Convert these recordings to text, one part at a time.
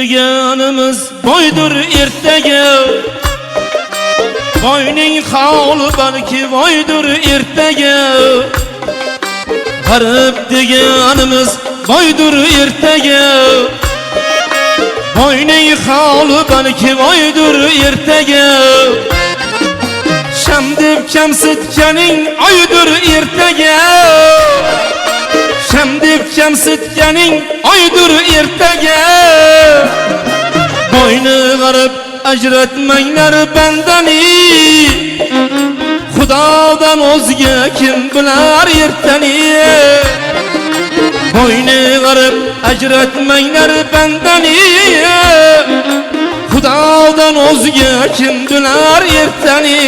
deganimiz boydur ertaga. Boyning holi balki boydur ertaga. G'arib deganimiz boydur ertaga. Boyning holi balki boydur ertaga. Sham deb kamsitganing oydur ertaga. Sham deb kamsitganing oydur ertaga. Boyni g'arib ajratmanglar bandani. Xudodan o'zga kim bilar ertani. Boyni g'arib ajratmanglar bandani. Xudodan o'zga kim bilar ertani.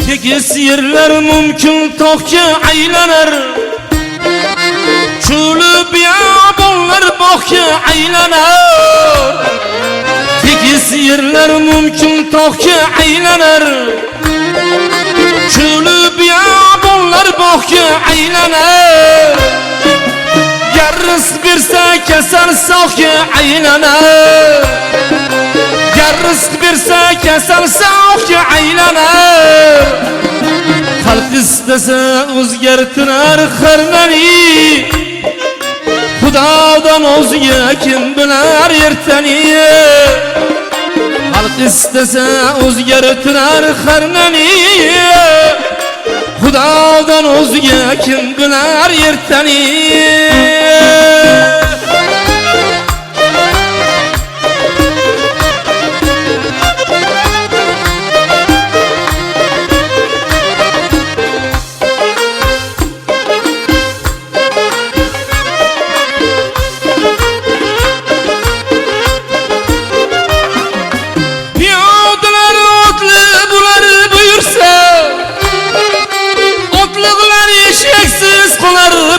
Tekis yerler mümkün tokka aylanar. Çölü biyabonlar bokka aylanar. Tekis yerler mümkün tokka aylanar. Çölü biyabonlar bokka aylanar. Yarıs birse keser sokka aylanar. Yarıs birse keser sokka aylanar. Xalq istese o'zgartirar qarnani. Xudodan o'zga kim bilar ertani. Xalq istese o'zgartirar qarnani. Xudodan o'zga kim bilar ertani.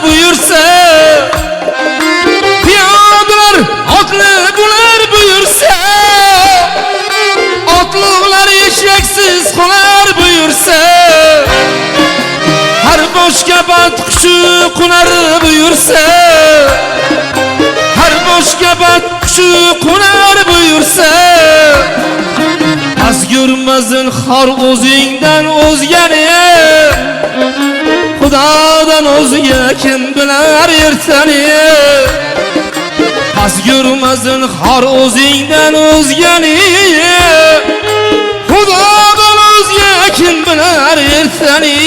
Buyursa piyodalar otli bular buyursa, otliqlar eshaksiz qolar buyursa, har boshga bat qushi qo'nar buyursa, har boshga bat qushi qo'nar buyursa, az ko'rmasin xor o'zingdan o'zgani. Xudodan o'zga kim bilar ertani. Az ko'rmasin xor o'zingdan o'zgani. Xudodan o'zga kim bilar ertani.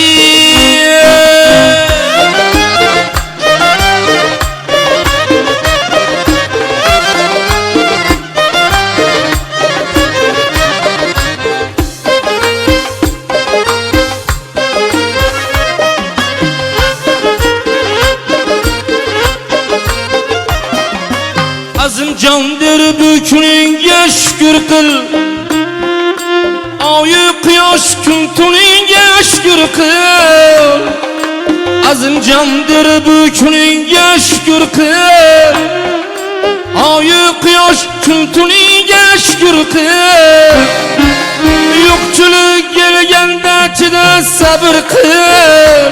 Azimjondir bu kuningga shukr qil. Oyi quyosh kun tuningga shukr qil. Azimjondir bu kuningga shukr qil. Oyi quyosh kun tuningga shukr qil. Yo'qchilik kelganda chida sabr qil.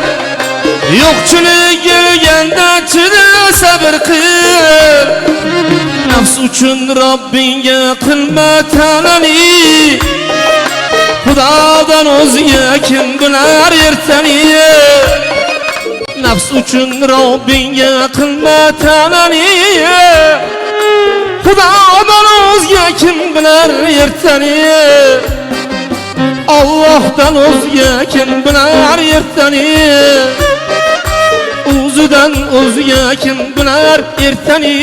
Yo'qchilik kelganda chida sabr qil. Nafs uchun Robbingga qilma talani. Xudodan o'zga kim bilar ertani. Nafs uchun Robbingga qilma talani. Xudodan o'zga kim bilar ertani. Allohdan o'zga kim bilar ertani. O'zidan o'zga kim bilar ertani.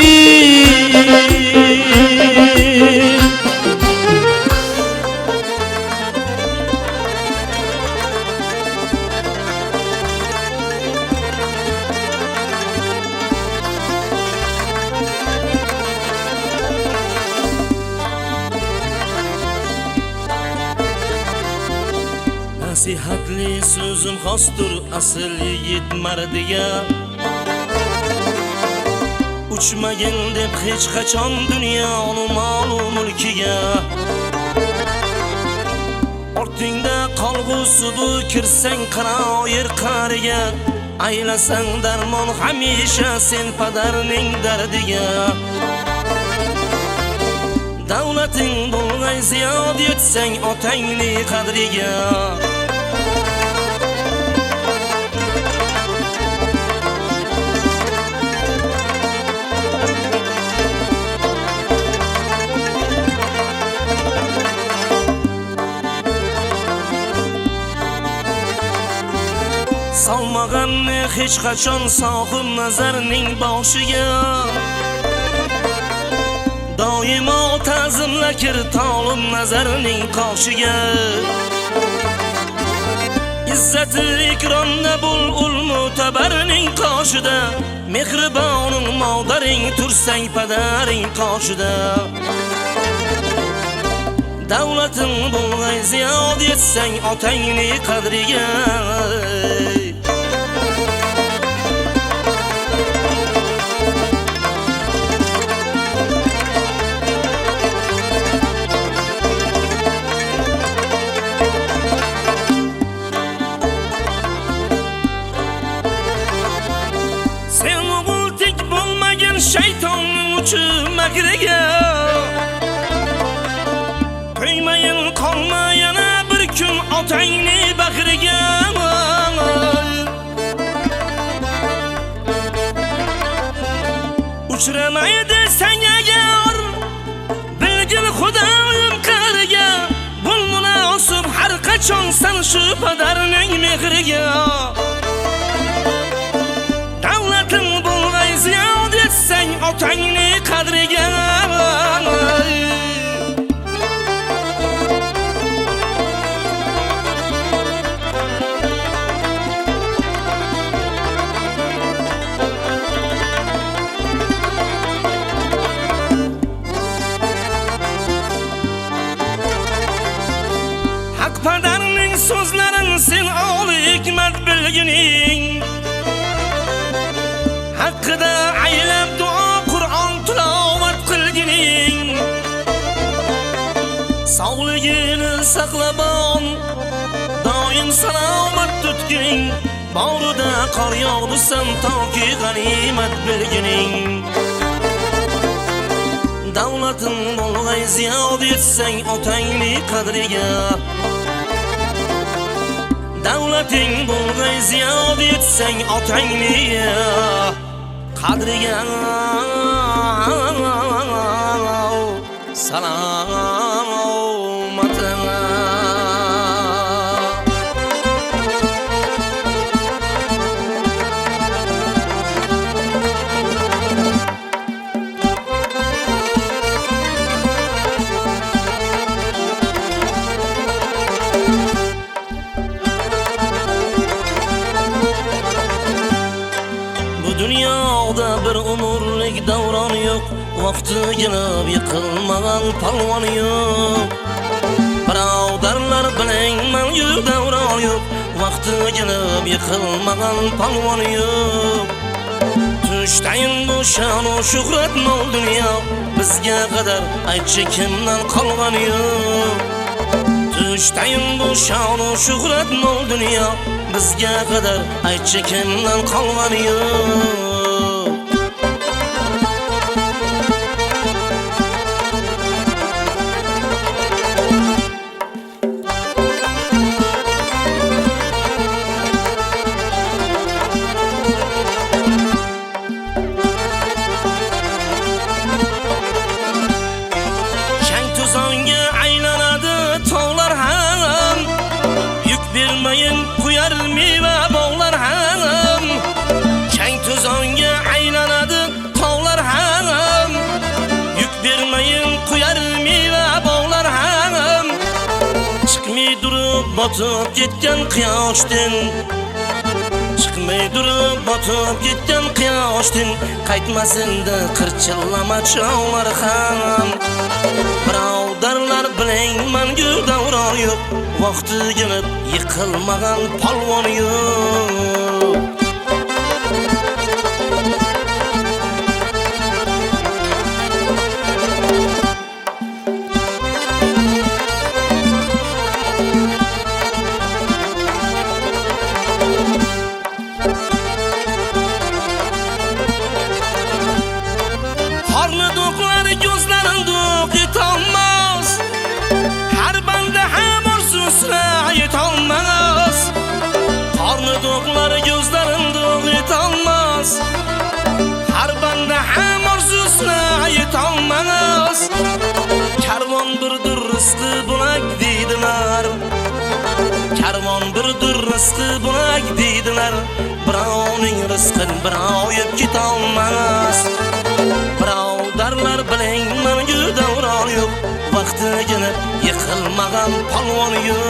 Nasihatli so'zim xosdir asl yigit mardiga. Uchmagin deb hech qachon dunyoni mol mulkiga. Ortingda qolg'usi bu kirsang qaroyir qariga. Aylasang darmon hamisha sen padarning dardiga. Davlating bo'lg'ay ziyod yetsang otangni qadriga. Salmag'anni hech qachon sohib nazarning boshiga. Doimo ta'zimla kir tolim nazarning qoshiga. Izzati ikromda bul ul mutabarning qoshida. Mehriboning modaring tursang padaring qoshida. Davlating bo'lg'ay ziyod yetsang otangni qadriga. Shaytonning uchi makriga. Qo'ymayin qolma yana bir kun otangni bag'riga. Uchramaydi senga agar bilgil Xudoyim qariga. Bul munosib har qachon sen shu padarning mehriga. Davlating bo'lg'ay ziyod yetsang otangni qadriga. Haq padarning so'zlarin sen oli hikmat bilgining. Haqqida aylab duo Qur'on tilovat qilgining. Sog'ligini saqlabon doim salomat tutgin. Borida qor yog'dusan toki g'animat bilgining. Davlating bo'lg'ay ziyod yetsang otangni qadriga. Davlating bo'lg'ay ziyod yetsang otangni qadriga. Salomatına. Dünyada bir umurlik davron yok. Vaqti gelib yiqilmagan palvon yok. Birodarlar bilan mangu davron yok. Vaqti gelib yiqilmagan palvon yok. Tushdayin bu shon va shuhrat mol dunyo. Bizga qadar aytchi kimdan qolgan yok. Tushdayin bu shon va shuhrat mol dunyo. Bizga qadar aytchi kimdan qolgan yok. Botib ketgan quyoshdan, chiqmay turib botib ketgan quyoshdan, qaytmasinda qirchillama chog'lar ham. Birodarlar bilan mangu davron davron yo'q, vaqti kelib yiqilmagan palvon yo'q. Qorni do'qlar ko'zlarim do'q etolmas, har banda ham orzusini yetolmas. Qorni do'qlar ko'zlarim do'q etolmas, har banda ham orzusini yetolmas. Karvon birdir rizqi bo'lak deydilar, karvon birdir rizqi bo'lak deydilar. Birovning rizqini birov yeb ketolmas. Birovdarlar bilan menga davron yo'q, vaqti kelib yiqilmagan palvon yo'q.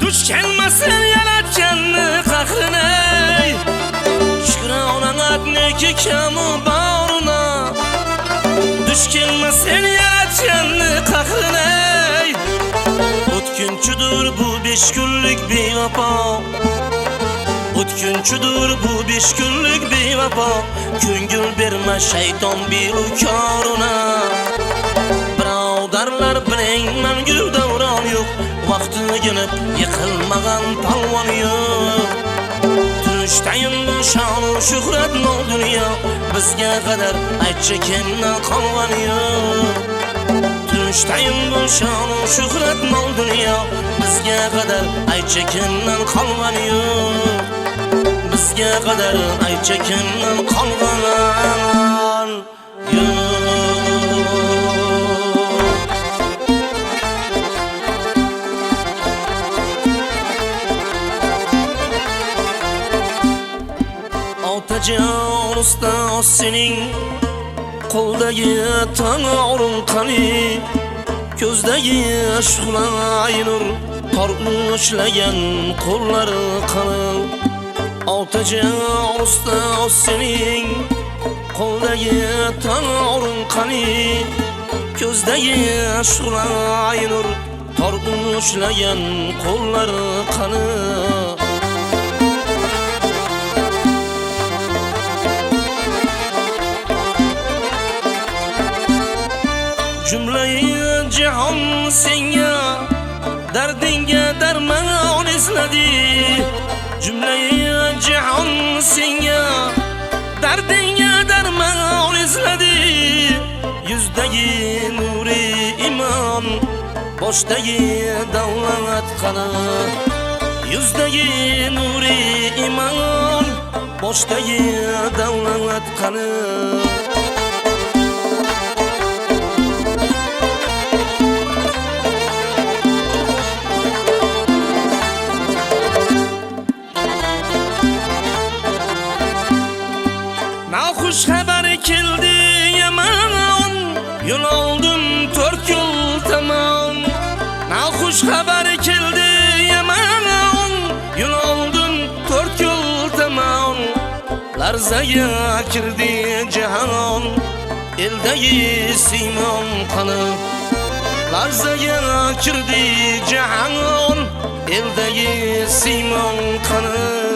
Duş kelmesin yaratkenni qahrine, Şükranın adneki kemi bağrına. Duş kelmesin yaratkenni qahrine, O'tkinchidir bu 5 kunlik bevafo, O'tkinchidir bu 5 kunlik bevafo. Ko'ngil berma shayton belukoruna. Birovdarlar bilan menga davron yo'q, vaqti kelib yiqilmagan palvon yo'q. Turishdayim bu shon shuhrat mol dunyo, bizga qadar aytchi kimdan qolgan yo'q. Turishdayim bu shon shuhrat mol dunyo, bizga qadar aytchi kimdan qolgan yo'q. Bizga qadar aytchi kimdan qolgan yo'q. Otajon usta sening qo'ldagi tang'orim qani, ko'zdagi shu'lay nur tortmushlagan qo'llari qani. Otajon usta sening qo'ldagi tang'orim qani, ko'zdagi shu'lay nur tortmushlagan qo'llari qani. Cümleyi cihan senga, dardinga darmon izladi. Cümleyi cihan senga, dardinga darmon izladi. Yüzdagi nuri iman, boshdagi davlat qani. Yüzdagi nuri iman, boshdagi davlat qani. Naxush xabar keldi yomon, yo'l oldim 4 yil tamom. Naxush xabar keldi yomon, yo'l oldim 4 yil tamom. Larzaga kirdi jahon, eldagi siymon qani. Larzaga kirdi jahon, eldagi siymon qani.